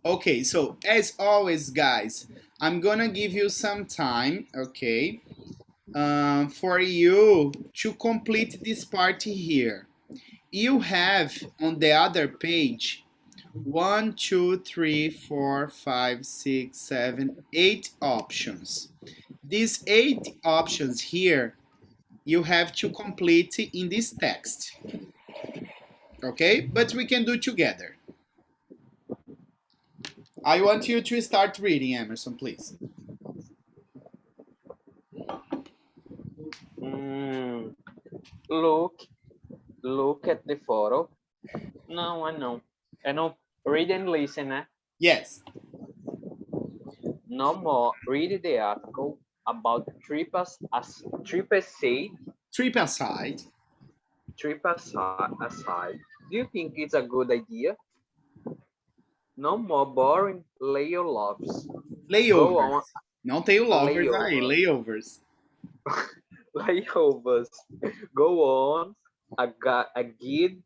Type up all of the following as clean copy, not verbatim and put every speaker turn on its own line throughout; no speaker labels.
Okay, so as always, guys, I'm gonna give you some time, okay, for you to complete this party here. You have on the other page 1, 2, 3, 4, 5, 6, 7, 8 options. These 8 options here you have to complete in this text, okay? But we can do together. I want you to start reading, Emerson, please.
Mm, look, look at the photo. No, I know. I know. Read and listen, eh?
Yes.
No more. Read the article about trip aside.
Trip aside.
Aside. Do you think it's a good idea? No more boring layoffs. Go on.
Layovers. Não tem o lovers aí,
Layover.
layovers.
Layovers. Go on. A guide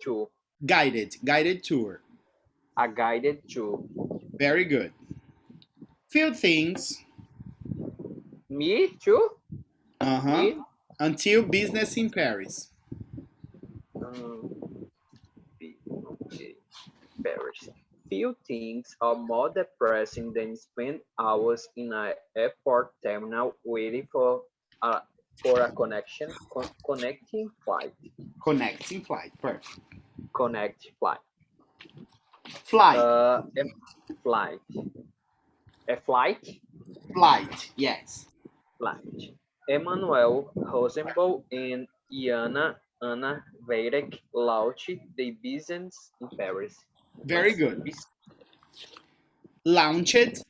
tour.
Guided tour.
A guided tour.
Very good. Few things.
Me too.
Uh-huh.
Me.
Until business in Paris.
Um, okay. Paris. Few things are more depressing than spend hours in an airport terminal waiting a connecting flight.
Connecting flight. Perfect.
Connect flight.
Flight.
A flight. A flight.
Flight. Yes.
Flight. Emmanuel Rosenbaum and Anna Weirich launched the business in Paris.
Very good.
Bis-
Launched.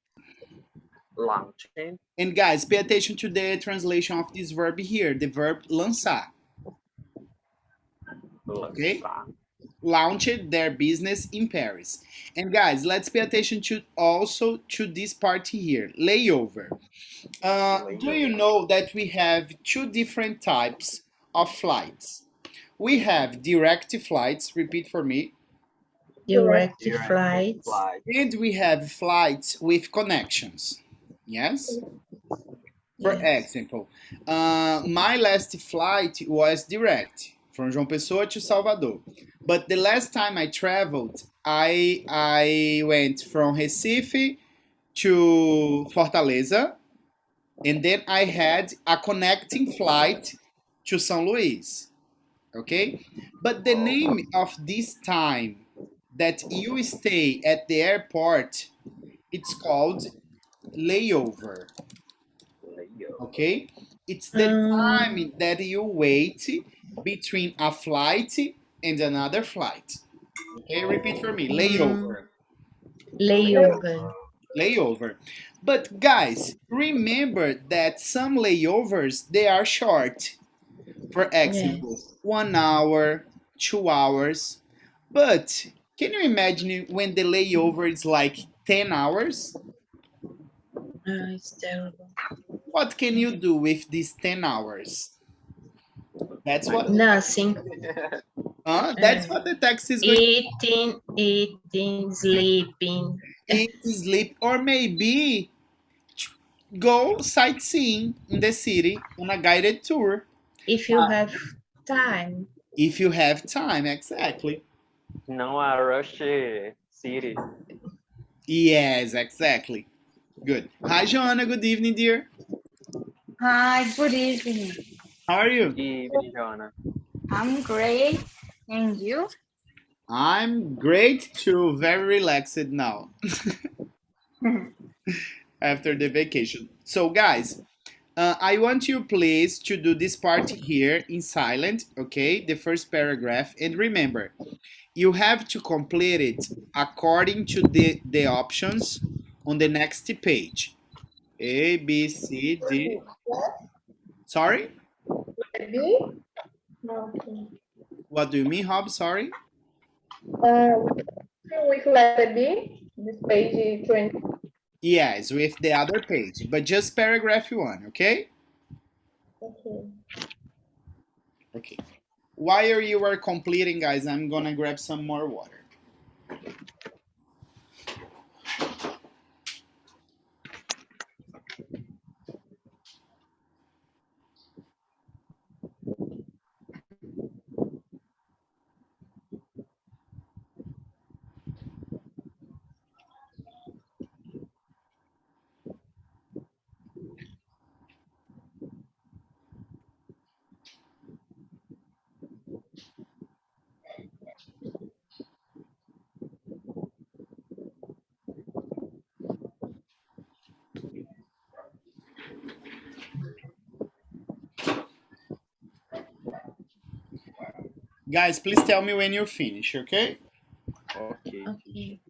Launching.
And guys, pay attention to the translation of this verb here, the verb lançar. Okay? Launched their business in Paris. And guys, let's pay attention to also to this part here, layover. Do you know that we have two different types of flights? We have direct flights, repeat for me,
Direct flights.
and we have flights with connections. Yes? For example, my last flight was direct from João Pessoa to Salvador. But the last time I traveled, I went from Recife to Fortaleza, and then I had a connecting flight to São Luís. Okay? But the name of this time that you stay at the airport, it's called layover. Okay? It's the time that you wait between a flight and another flight. Okay, repeat for me. Layover.
Layover.
Layover. But guys, remember that some layovers they are short. For example, 1 hour, 2 hours. But can you imagine when the layover is like 10 hours?
It's terrible.
What can you do with these 10 hours? That's what.
Nothing.
That's what the text is going.
Eating, sleeping.
Eat, sleep, or maybe go sightseeing in the city on a guided tour.
If you have time.
If you have time, exactly.
Não a rush city.
Yes, exactly. Good. Hi, Joanna. Good evening, dear.
Hi, good evening.
How are you?
Evening, Joanna.
I'm great. And you?
I'm great too. Very relaxed now. After the vacation. So, guys, I want you please to do this part here in silent, okay? The first paragraph. And remember, you have to complete it according to the options on the next page. A, B, C, D. Sorry?
B? Okay.
What do you mean, Rob? Sorry?
With letter B, this page 20.
Yes, with the other page, but just paragraph 1, okay?
Okay.
Okay. While you are completing, guys, I'm gonna grab some more water. Guys, please tell me when you're finished, okay?
Okay.
Okay.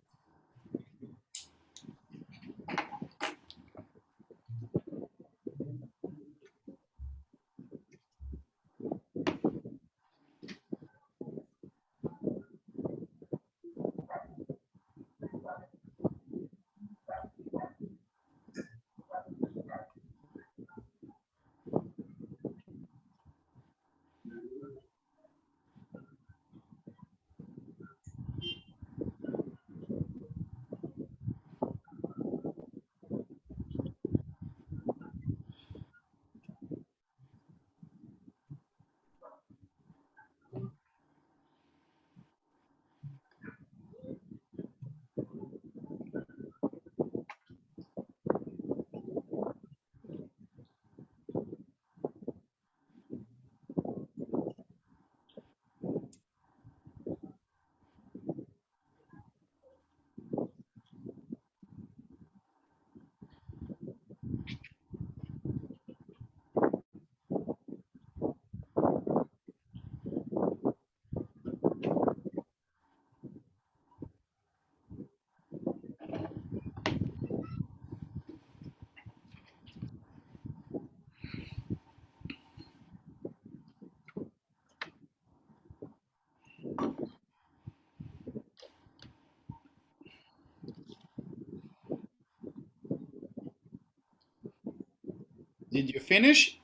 Did you finish?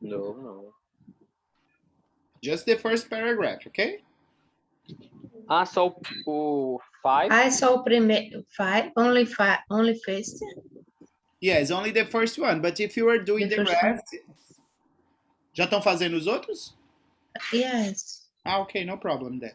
No, no.
Just the first paragraph, okay?
Ah, so o 5?
I saw primeiro, five, only first,
Yes, only the first one. But if you are doing
the
the
first one.
rest, já estão fazendo os outros?
Yes.
Ah, okay, no problem then.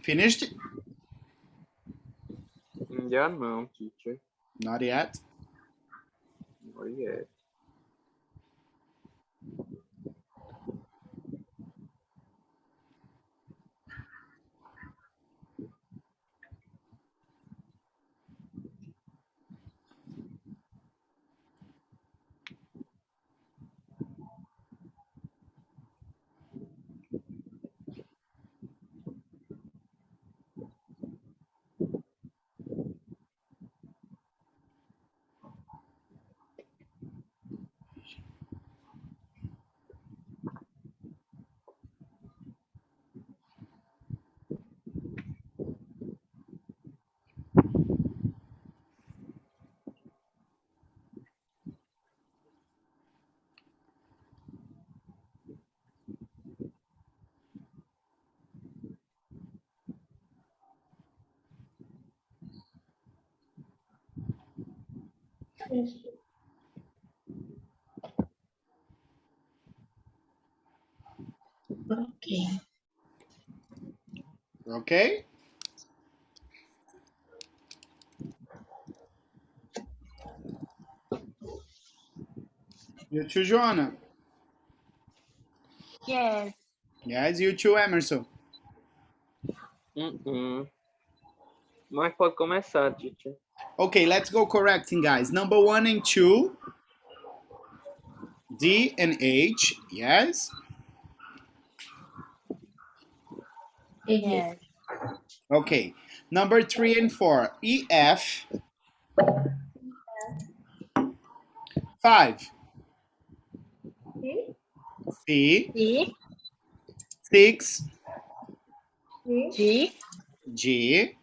Finished?
Yeah, no, teacher.
Not yet.
Not yet.
Yes.
Okay.
Okay. You too, Joanna.
Yes.
Yes, you too, Emerson.
Mas pode começar, teacher.
Okay, let's go correcting, guys. Number 1 and 2. D and H, yes.
Yes.
Okay. Number 3 and 4. EF. 5.
C,
C.
D,
6.
G,
G,
G.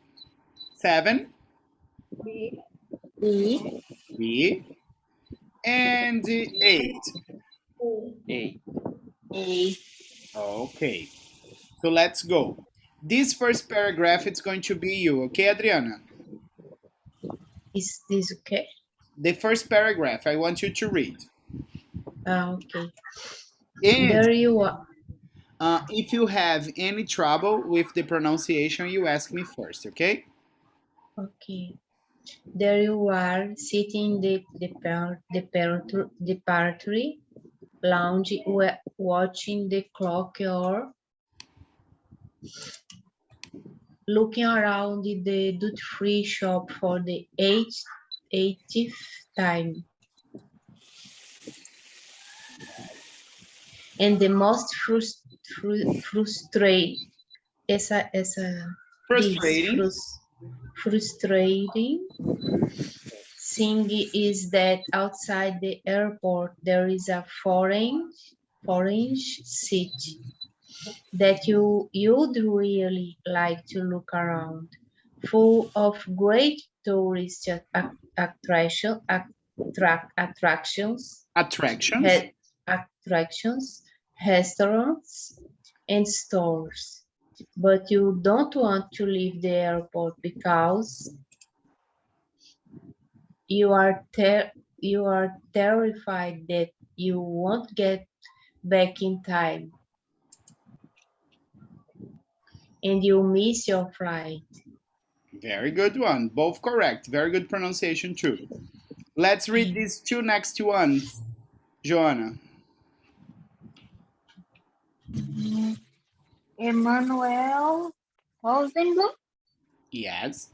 7.
B,
E,
B. And 8.
U.
A.
A.
Okay. So let's go. This first paragraph, it's going to be you. Okay, Adriana?
Is this okay?
The first paragraph, I want you to read.
Okay.
And
There you are.
if you have any trouble with the pronunciation, you ask me first, okay?
Okay. There you are, sitting in the party lounge, watching the clock or looking around the duty-free shop for the 80th time. And the most frustrating
Frustrating.
frustrating thing is that outside the airport there is a foreign city that you'd really like to look around, full of great tourist attractions,
Attractions.
restaurants, and stores. But you don't want to leave the airport because you are terrified that you won't get back in time and you miss your flight.
Very good one. Both correct. Very good pronunciation too. Let's read these two next ones, Joanna.
Emmanuel Rosenblum
Yes.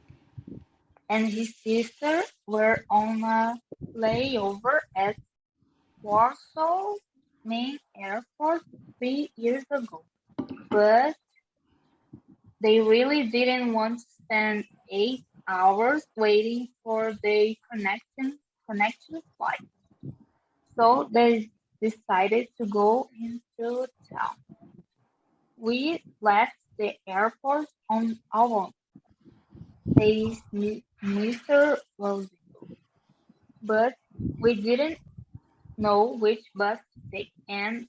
and his sister were on a layover at Warsaw Main Airport 3 years ago, but they really didn't want to spend 8 hours waiting for the connection flight. So they decided to go into town. We left the airport on our own, says Mr. Rosen. But we didn't know which bus to take, and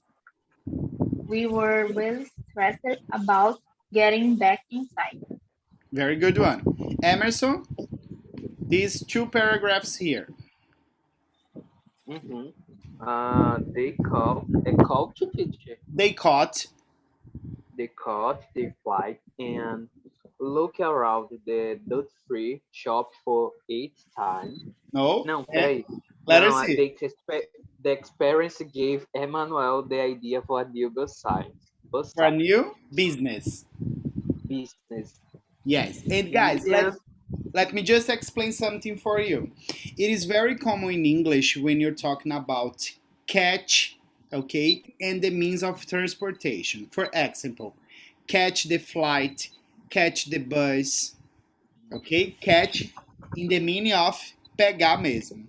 we were really stressed about getting back inside.
Very good one. Emerson, these two paragraphs here.
Mm-hmm. They called to teacher.
They caught.
They caught the flight and look around the duty-free shop for 8 times.
No.
Não, peraí.
Let us
Não,
see.
the experience gave Emmanuel the idea for a new bus
For a
sign.
new business.
Business.
Yes. And guys,
Millions.
let me just explain something for you. It is very common in English when you're talking about catch, okay, and the means of transportation. For example, catch the flight, catch the bus, ok? Catch in the meaning of pegar mesmo,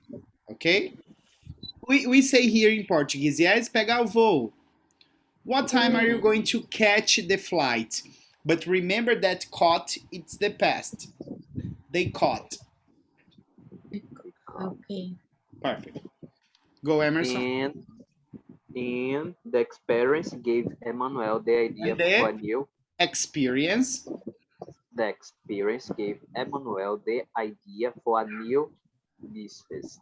ok? We say here in Portuguese, yes, pegar o voo. What time are you going to catch the flight? But remember that caught, it's the past. They caught.
Okay.
Perfect. Go, Emerson.
And the experience gave Emmanuel the idea
And
for a
the
new.
experience.
The experience gave Emmanuel the idea for a new business.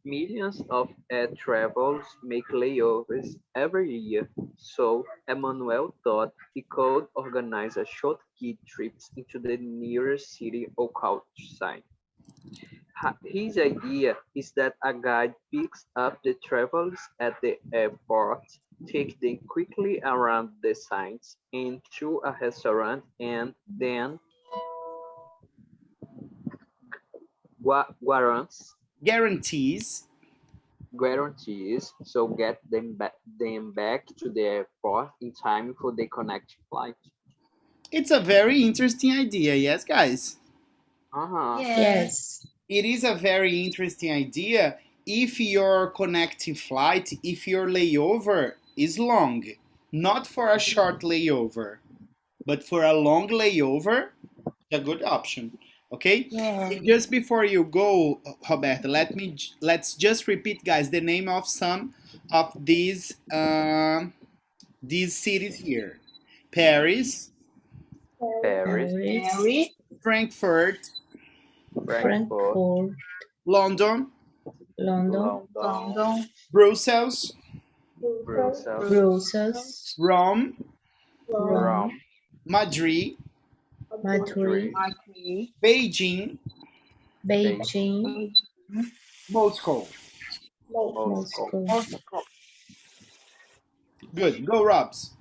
Millions of air travelers make layovers every year, so Emmanuel thought he could organize a short kid trips into the nearest city or countryside. His idea is that a guide picks up the travelers at the airport, takes them quickly around the sites and to a restaurant, and then
Guarantees.
so get them back to the airport in time for the connecting flight.
It's a very interesting idea, yes, guys.
Uh-huh.
Yes.
It is a very interesting idea if your connecting flight, if your layover is long. Not for a short layover, but for a long layover, a good option. Okay?
Yeah.
And just before you go, Roberta, let's just repeat, guys, the name of some of these cities here: Paris,
Paris,
Paris,
Mary,
Frankfurt,
Frankfurt,
Frankfurt,
London,
London,
London,
Brussels,
Brussels,
Brussels,
Rome,
Rome,
Rome,
Madrid,
Madrid,
Madrid,
Beijing,
Beijing,
Moscow.
Moscow.
Moscow.
Good. Go, Robs.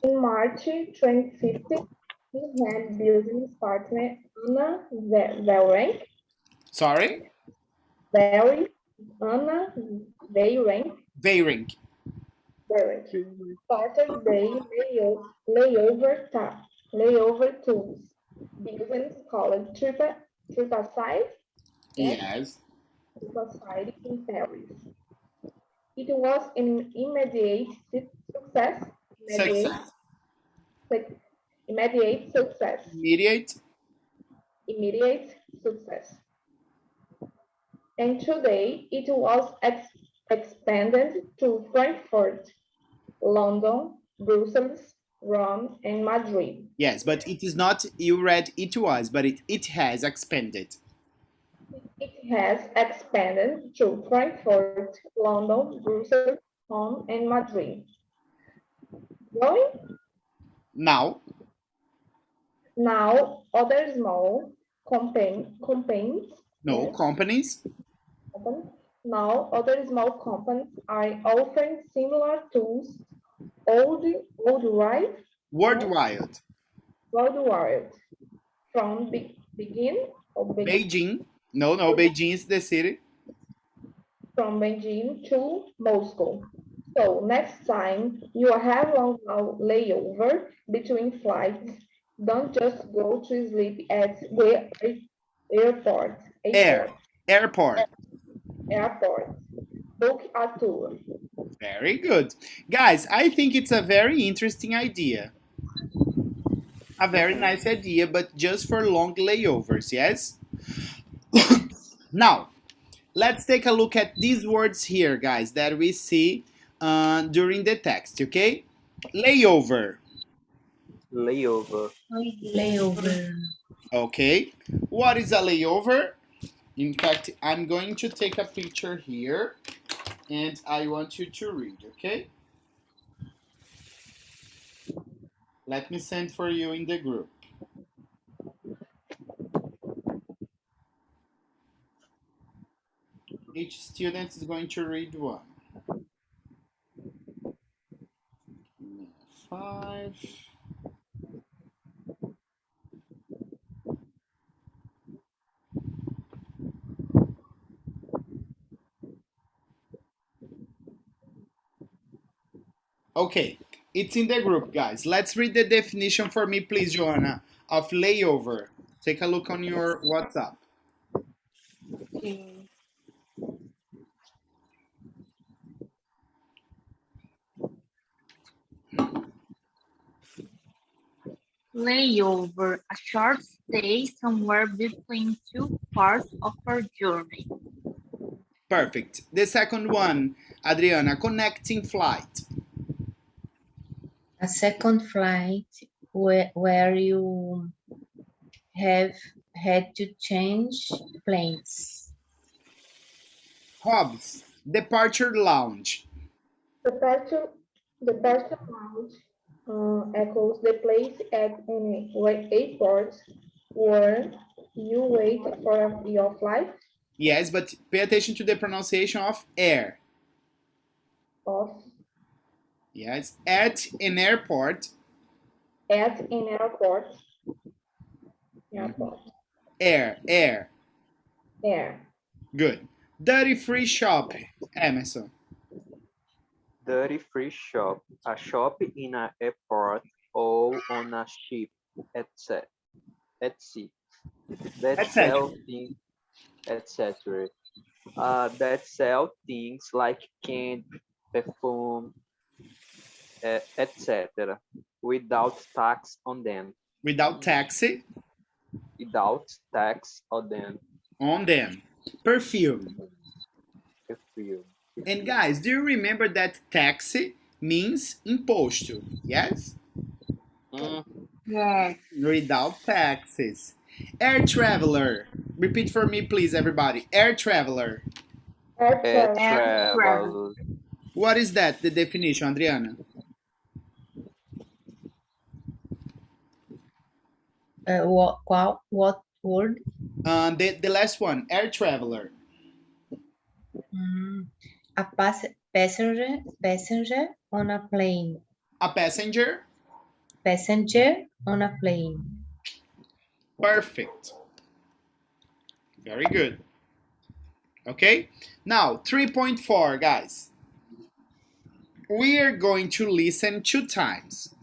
In March 2015, he had business partner Anna Vehrenck,
Sorry?
Anna Vehrenck,
Veyring.
started the layover tools business called TripAside
Yes.
TripAside in Paris. It was an immediate success.
Success.
Immediate success. Immediate success. And today it was expanded to Frankfurt, London, Brussels, Rome, and Madrid.
Yes, but it is not, you read it was, but it has expanded.
It has expanded to Frankfurt, London, Brussels, Rome, and Madrid. Going?
Now,
Other small companies.
no, companies.
Now, other small companies are offering similar tools worldwide.
Worldwide.
Worldwide. From
Beijing. No, Beijing is the city.
From Beijing to Moscow. So next time you have a layover between flights, don't just go to sleep at the airport.
Airport.
Book a tour.
Very good. Guys, I think it's a very interesting idea. A very nice idea, but just for long layovers, yes?
Yes.
Now, let's take a look at these words here, guys, that we see during the text, okay? Layover,
Layover.
Layover.
okay? What is a layover? In fact, I'm going to take a picture here and I want you to read, okay? Let me send for you in the group. Each student is going to read one. 5. Okay, it's in the group, guys. Let's read the definition for me, please, Joanna, of layover. Take a look on your WhatsApp.
Okay. Layover, a short stay somewhere between two parts of our journey.
Perfect. The second one, Adriana, connecting flight.
A second flight where you have had to change planes.
Hobbs, departure lounge.
The Departure lounge echoes the place at an airport where you wait for your flight
Yes, but pay attention to the pronunciation of air.
of
Yes, at an airport.
at an airport. Airport.
Air, air.
Air.
Good. Duty free shop, Emerson.
Duty-free shop. A shop in an airport or on a ship, etc. At sea. That
Etc.
sell things, etc. That sell things like candy, perfume, etc. Without tax on them.
Without taxi
Without tax on them.
on them. Perfume.
Perfume.
And guys, do you remember that taxi means imposto? Yes?
Mm,
Yes.
Without taxes. Air traveler. Repeat for me, please, everybody. Air traveler.
Air
air
travel.
Air
travel.
What is that, the definition, Adriana?
What word?
The last one, air traveler.
A passenger on a plane.
A passenger.
Passenger on a plane.
Perfect. Very good. Okay? Now, 3.4, guys. We are going to listen 2 times.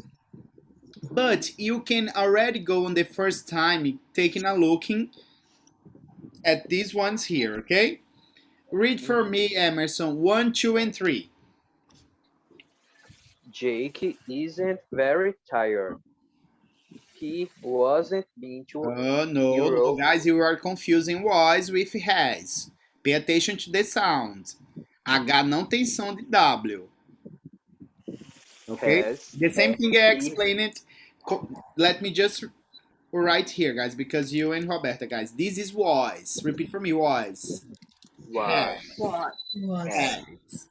But you can already go on the first time taking a looking at these ones here, okay? Read for me, Emerson, 1, 2, and 3.
Jake isn't very tired. He wasn't been to
No,
Europe.
guys, you are confusing was with has. Pay attention to the sound. H não tem som de W. Okay?
Has
The same thing I
he
explained it. Let me just write here, guys, because you and Roberta, guys, this is was. Repeat for me, was.
was
What?
Was.
Has.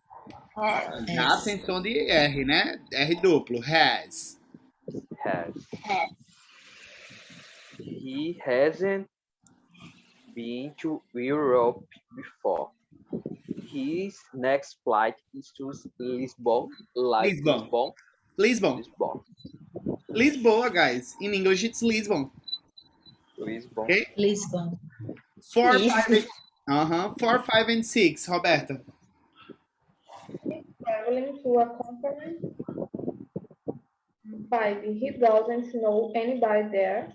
Has.
Já tem som de R, né? R duplo, has.
has
Has.
he hasn't been to Europe before. His next flight is to Lisbon, like
Lisbon.
Lisbon.
Lisbon. Lisboa, guys. In English, it's Lisbon.
Lisbon.
Okay?
Lisbon.
4,
Yes.
5, 4, 5, and 6, Roberta.
Traveling to a conference. 5. He doesn't know anybody there.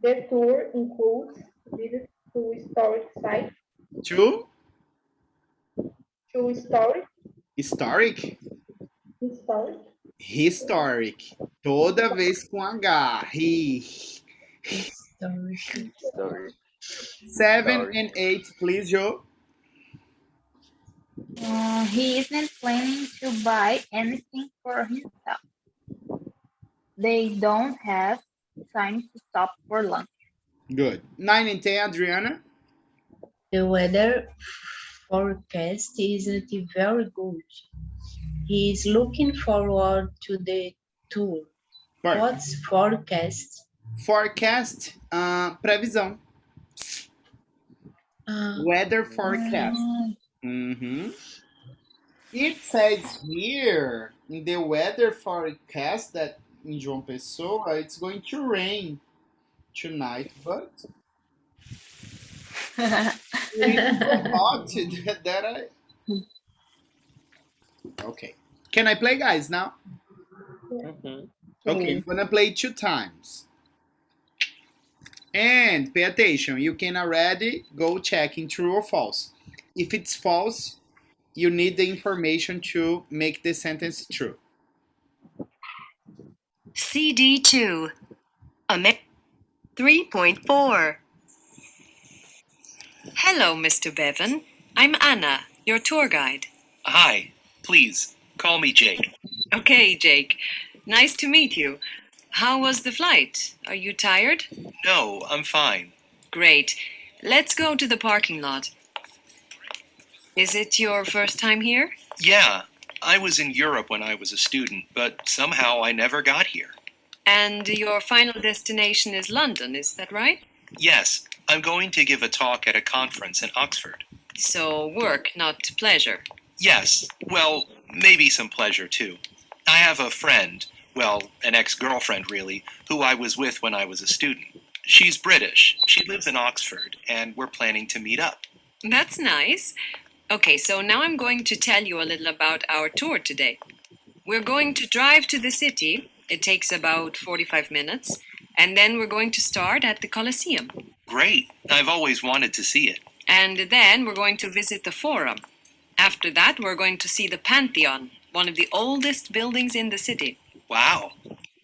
The tour includes visits to historic sites.
2,
To historic
Historic?
Historic.
Historic. Toda vez com H.
Historic.
Story.
7
Story.
and 8, please, Joe.
He isn't planning to buy anything for himself. They don't have time to stop for lunch.
Good. 9 and 10, Adriana.
The weather forecast isn't very good. He is looking forward to the tour.
Perfect.
What's forecast?
Forecast, previsão. Weather forecast. It says here in the weather forecast that in João Pessoa it's going to rain tonight, but it's so hot that I. Okay. Can I play, guys, now?
Mhm.
Okay, I'm gonna play 2 times. And pay attention, you can already go checking true or false. If it's false, you need the information to make the sentence true.
CD2, 3.4. Hello, Mr. Bevan. I'm Anna, your tour guide.
Hi, please, call me Jake.
Okay, Jake. Nice to meet you. How was the flight? Are you tired?
No, I'm fine.
Great. Let's go to the parking lot. Is it your first time here?
Yeah, I was in Europe when I was a student, but somehow I never got here.
And your final destination is London, is that right?
Yes, I'm going to give a talk at a conference in Oxford.
So work, not pleasure.
Yes, well, maybe some pleasure too. I have a friend, well, an ex-girlfriend really, who I was with when I was a student. She's British, she lives in Oxford, and we're planning to meet up.
That's nice. Okay, so now I'm going to tell you a little about our tour today. We're going to drive to the city. It takes about 45 minutes. And then we're going to start at the Colosseum.
Great, I've always wanted to see it.
And then we're going to visit the Forum. After that, we're going to see the Pantheon, one of the oldest buildings in the city.
Wow.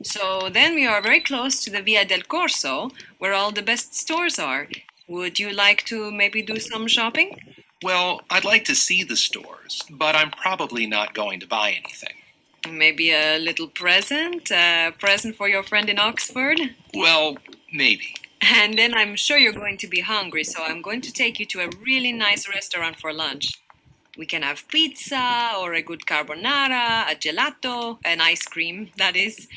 So then we are very close to the Via del Corso, where all the best stores are. Would you like to maybe do some shopping?
Well, I'd like to see the stores, but I'm probably not going to buy anything.
Maybe a little present? A present for your friend in Oxford?
Well, maybe.
And then I'm sure you're going to be hungry, so I'm going to take you to a really nice restaurant for lunch. We can have pizza, or a good carbonara, a gelato, an ice cream, that is.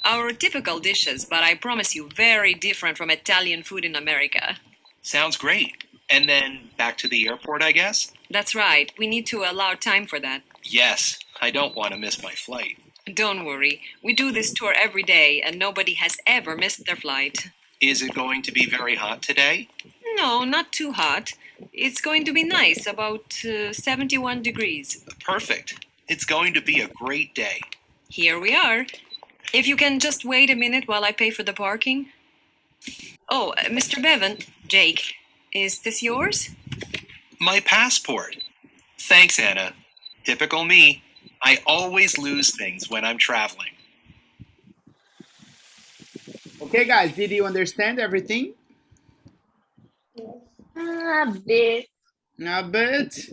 Our typical dishes, but I promise you, very different from Italian food in America.
Sounds great. And then back to the airport, I guess?
That's right, we need to allow time for that.
Yes, I don't want to miss my flight.
Don't worry, we do this tour every day, and nobody has ever missed their flight.
Is it going to be very hot today?
No, not too hot. It's going to be nice, about 71 degrees.
Perfect. It's going to be a great day.
Here we are. If you can just wait a minute while I pay for the parking. Oh, Mr. Bevan, Jake, is this yours?
My passport. Thanks, Anna. Typical me. I always lose things when I'm traveling.
Okay, guys, did you understand everything?
A bit.
A bit.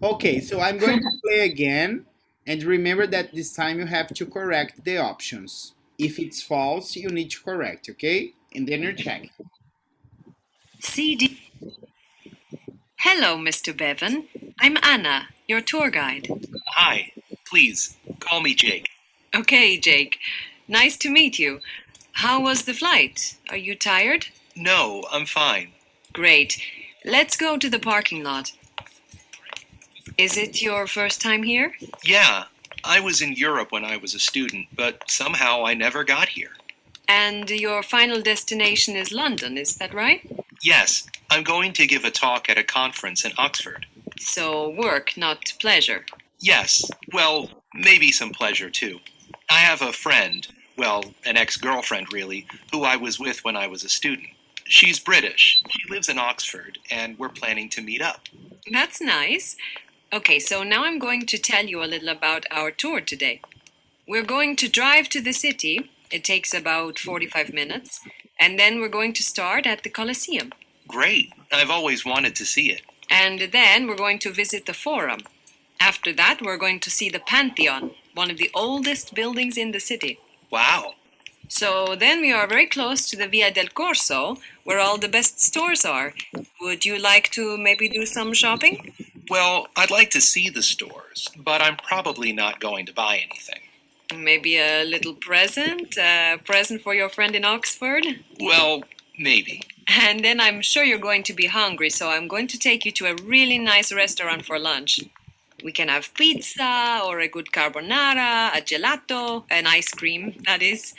Okay, so I'm going to play again. And remember that this time you have to correct the options. If it's false, you need to correct, okay? And then you check.
CD. Hello, Mr. Bevan. I'm Anna, your tour guide.
Hi, please, call me Jake.
Okay, Jake. Nice to meet you. How was the flight? Are you tired?
No, I'm fine.
Great. Let's go to the parking lot. Is it your first time here?
Yeah, I was in Europe when I was a student, but somehow I never got here.
And your final destination is London, is that right?
Yes, I'm going to give a talk at a conference in Oxford.
So work, not pleasure.
Yes, well, maybe some pleasure too. I have a friend, well, an ex-girlfriend really, who I was with when I was a student. She's British, she lives in Oxford, and we're planning to meet up.
That's nice. Okay, so now I'm going to tell you a little about our tour today. We're going to drive to the city. It takes about 45 minutes. And then we're going to start at the Colosseum.
Great. I've always wanted to see it.
And then we're going to visit the Forum. After that, we're going to see the Pantheon, one of the oldest buildings in the city.
Wow.
So then we are very close to the Via del Corso, where all the best stores are. Would you like to maybe do some shopping?
Well, I'd like to see the stores, but I'm probably not going to buy anything.
Maybe a little present? A present for your friend in Oxford?
Well, maybe.
And then I'm sure you're going to be hungry, so I'm going to take you to a really nice restaurant for lunch. We can have pizza or a good carbonara, a gelato, an ice cream, that is.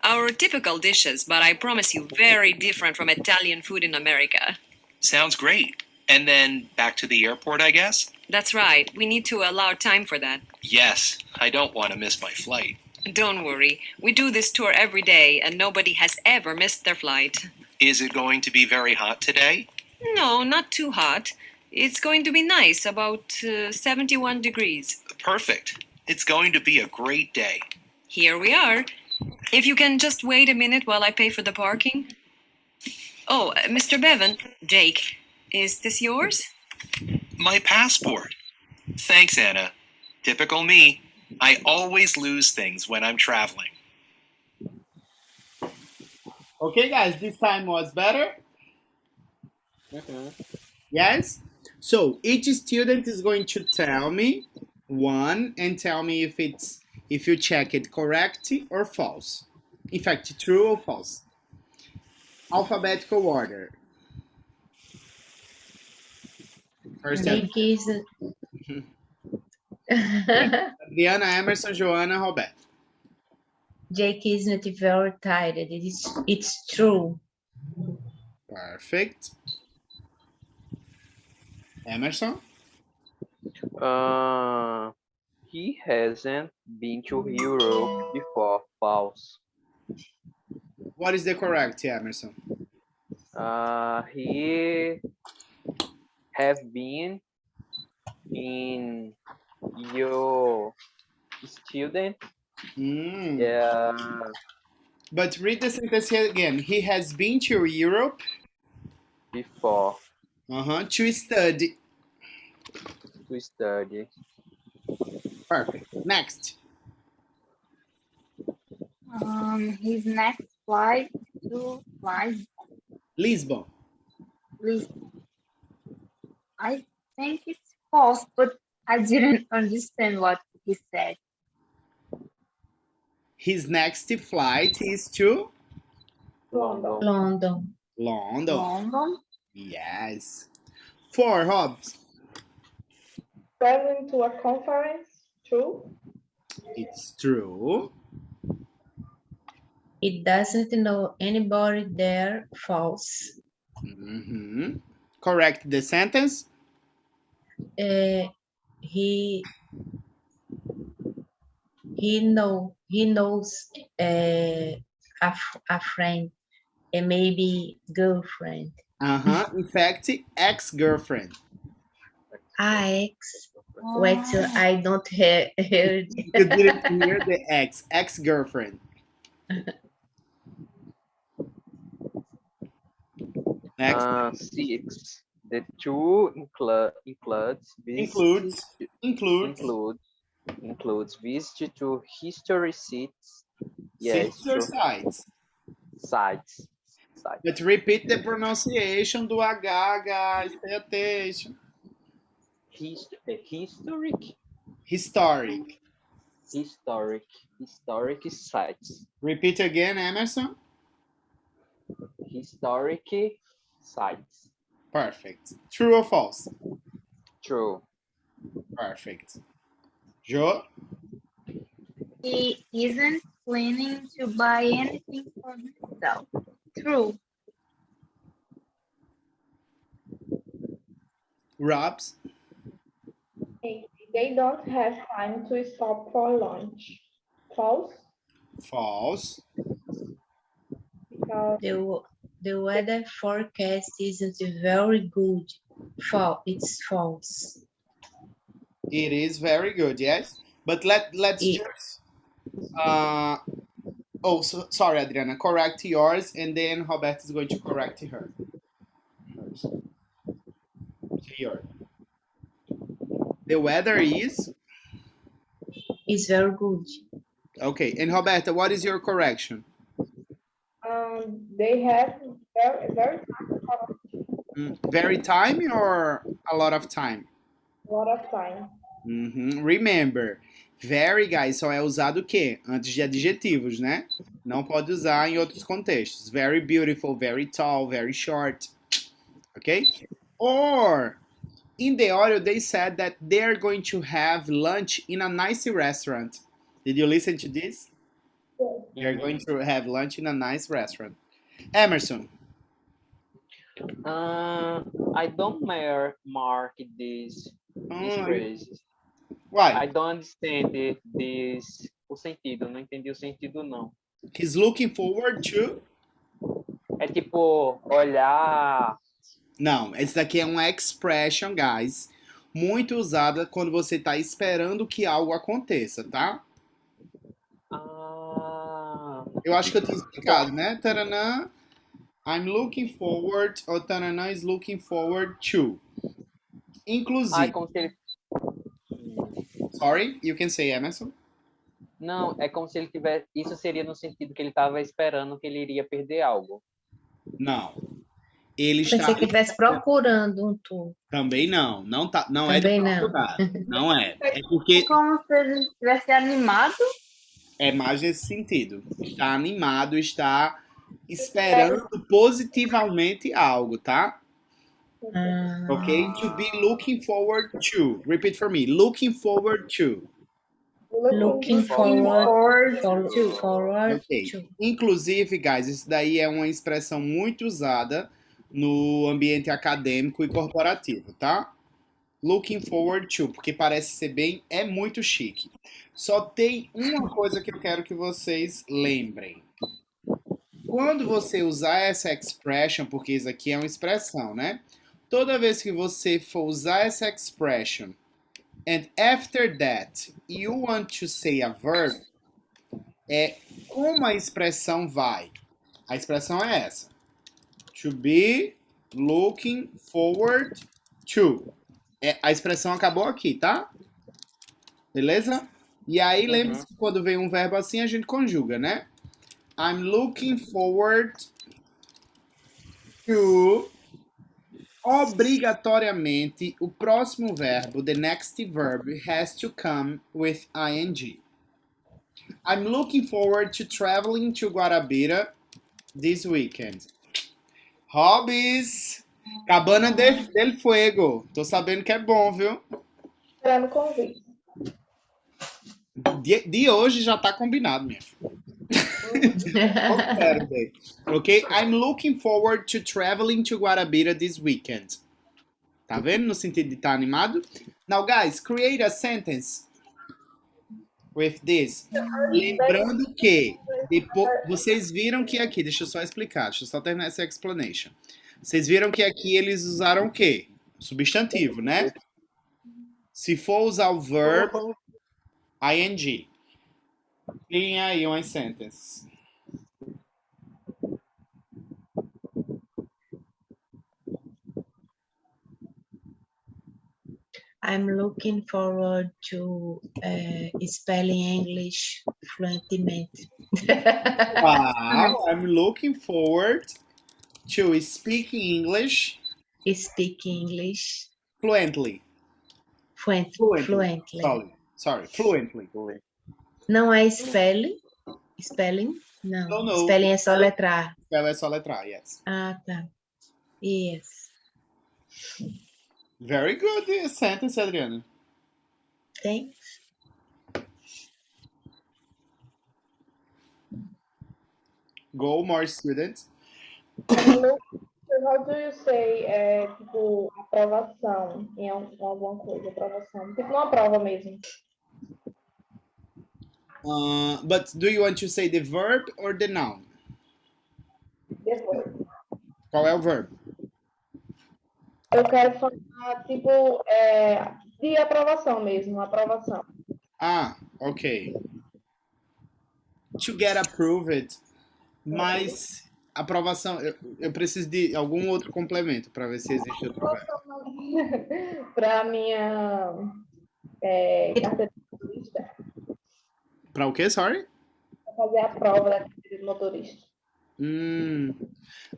Our typical dishes, but I promise you, very different from Italian food in America.
Sounds great. And then back to the airport, I guess?
That's right. We need to allow time for that.
Yes, I don't want to miss my flight.
Don't worry. We do this tour every day, and nobody has ever missed their flight.
Is it going to be very hot today?
No, not too hot. It's going to be nice, about 71 degrees.
Perfect. It's going to be a great day.
Here we are. If you can just wait a minute while I pay for the parking. Oh, Mr. Bevan, Jake, is this yours?
My passport. Thanks, Anna. Typical me. I always lose things when I'm traveling.
Okay, guys, this time was better? Yes? So each student is going to tell me one and tell me if you check it correct or false. In fact, true or false. Alphabetical order. First,
Jake is
Adriana, Emerson, Joana, Roberto.
Jake is not very tired. It's true.
Perfect. Emerson?
He hasn't been to Europe before. False.
What is the correct, Emerson?
He have been in your student. Yeah.
But read the sentence here again. He has been to Europe
Before
to study.
to study.
Perfect. Next.
His next flight to
Lisbon.
Lisbon. I think it's false, but I didn't understand what he said.
His next flight is to
London.
London.
London.
London.
Yes. 4, Hobbs.
Traveling to a conference. True.
It's true.
It doesn't know anybody there. False.
Correct the sentence.
He knows a friend, and maybe girlfriend.
In fact, ex-girlfriend.
Ex. Wait till I don't hear it.
You didn't hear the ex-girlfriend. Next.
6. The two includes visit to history sites. Yes,
Sister
true.
sites. But repeat the pronunciation do H, guys. Pay attention. Historic
sites.
Repeat again, Emerson.
Historic sites.
Perfect. True or false?
True.
Perfect. Jo?
He isn't planning to buy anything for himself. True.
Robs?
They don't have time to stop for lunch. False.
False.
Because
The weather forecast isn't very good. It's false.
It is very good, yes. But let's
E-
just sorry, Adriana, correct yours, and then Roberto is going to correct her. Here. The weather is
is very good.
okay. And Roberta, what is your correction?
They have very
Very time or a lot of time?
lot of time.
Remember, very, guys, só é usado o quê? Antes de adjetivos, né? Não pode usar em outros contextos. Very beautiful, very tall, very short. Okay? Or, in the audio, they said that they're going to have lunch in a nice restaurant. Did you listen to this? They're going to have lunch in a nice restaurant. Emerson.
I don't mark these phrases.
Why?
I don't understand o sentido. Não entendi o sentido, não.
He's looking forward to...
É tipo, olhar...
Não, esse daqui é uma expression, guys, muito usada quando você está esperando que algo aconteça, tá? Eu acho que eu tinha explicado, né? Taranã, I'm looking forward, ou Taranã is looking forward to. Inclusive...
como se ele...
Sorry, you can say, Emerson.
Não, é como se ele tivesse... Isso seria no sentido que ele estava esperando que ele iria perder algo.
Não. Ele
Pensei
está...
que ele estivesse procurando um tour.
Também não. Não
Também
é de procurar. Não é. É porque...
É como se ele estivesse animado.
É mais nesse sentido. Está animado, está esperando positivamente algo, tá? Ok? To be looking forward to. Repeat for me. Looking forward to.
Looking forward
Ok.
to.
Inclusive, guys, isso daí é uma expressão muito usada no ambiente acadêmico e corporativo, tá? Looking forward to, porque parece ser bem, é muito chique. Só tem uma coisa que eu quero que vocês lembrem. Quando você usar essa expression, porque isso aqui é uma expressão, né? Toda vez que você for usar essa expression, and after that, you want to say a verb, é como a expressão vai. A expressão é essa. To be looking forward to. A expressão acabou aqui, tá? Beleza? E aí, lembre-se que quando vem um verbo assim, a gente conjuga, né? I'm looking forward to... Obrigatoriamente, o próximo verbo, the next verb, has to come with ing. I'm looking forward to traveling to Guarabira this weekend. Hobbies! Cabana del Fuego. Tô sabendo que é bom, viu?
Esperando o convite.
De hoje já tá combinado, minha filha. Ok? I'm looking forward to traveling to Guarabira this weekend. Tá vendo? No sentido de estar animado. Now, guys, create a sentence with this. Lembrando que depois, vocês viram que aqui, deixa eu só explicar, deixa eu só terminar essa explanation. Vocês viram que aqui eles usaram o quê? Substantivo, né? Se for usar o verb, ing. Criem aí umas sentences.
I'm looking forward to spelling English fluently.
Wow, I'm looking forward to speaking English fluently.
Fluently.
Sorry, fluently.
Não é spelling? Spelling? Não.
No.
Spelling é só letrar.
Spell é só letrar, yes.
Ah, tá. Yes.
Very good sentence, Adriana.
Thanks.
Go, more students.
How do you say, tipo, aprovação em alguma coisa, aprovação? Tipo, uma prova mesmo.
But do you want to say the verb or the noun?
Depois.
Qual é o verbo?
Eu quero falar, tipo, De aprovação mesmo, aprovação.
Ah, ok. To get approved, mas aprovação, eu preciso de algum outro complemento para ver se existe outro verbo.
Para minha carteira de motorista,
Para o quê, sorry?
para fazer a prova da carteira de motorista.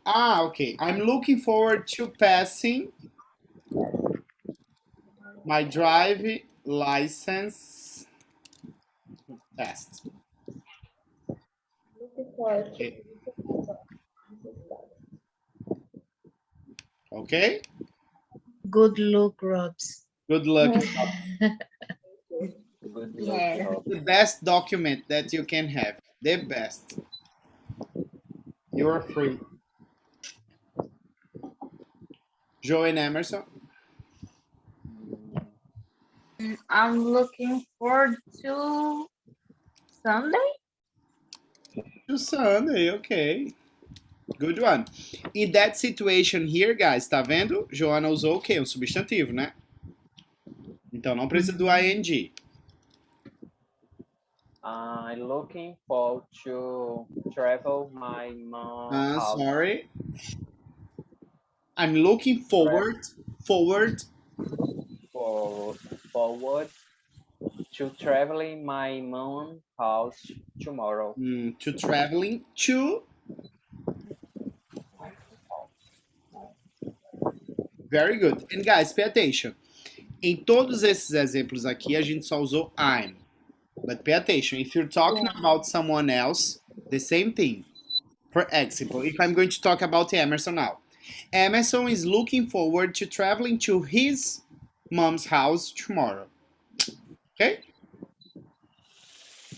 Ok. I'm looking forward to passing my drive license test.
Looking forward to
Okay. Okay?
Good luck, Robs.
Good luck.
Good luck,
Yeah.
Rob.
The best document that you can have. The best. You're free. Joe and Emerson.
I'm looking forward to Sunday.
To Sunday, okay. Good one. In that situation here, guys, tá vendo? Joana usou o quê? Um substantivo, né? Então não precisa do ing.
I'm looking forward to travel my mom house.
Sorry. I'm looking forward
Forward to traveling my mom house tomorrow.
to traveling to. Very good. And guys, pay attention. Em todos esses exemplos aqui, a gente só usou I'm. But pay attention. If you're talking about someone else, the same thing. For example, if I'm going to talk about Emerson now. Emerson is looking forward to traveling to his mom's house tomorrow. Okay?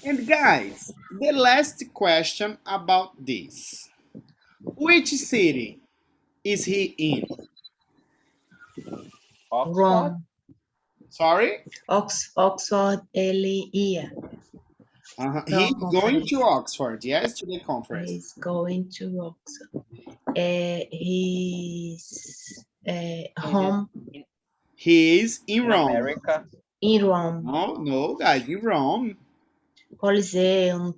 And guys, the last question about this. Which city is he in?
Oxford?
Wrong.
Sorry?
Oxford, ele ia.
He's
conference.
going to Oxford, yes, to the conference.
He's going to Oxford. He's home
He is in
In
Rome.
America?
in Rome.
No, guys, in Rome.
Coliseum,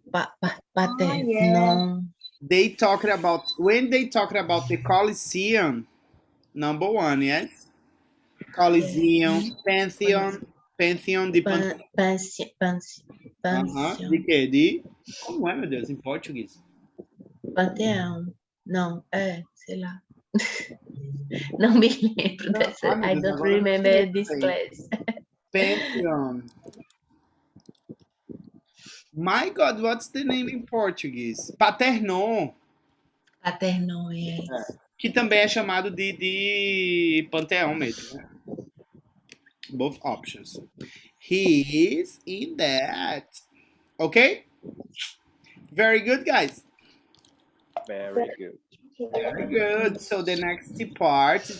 Parthenon.
They talking about, when they talking about the Colosseum, number one, yes? Coliseum, Pantheon de Panteão. De quê? De... Como é, meu Deus, em português?
Panteão. Não, sei lá. Não me lembro dessa.
meu
I
Deus,
don't
agora eu não
remember
sei
this
também.
class.
Pantheon. My God, what's the name in Portuguese? Paternon.
Paternon, yes.
Que também é chamado de Panteão mesmo, né? Both options. He is in that. Okay? Very good, guys.
Very good.
Very good. So the next part is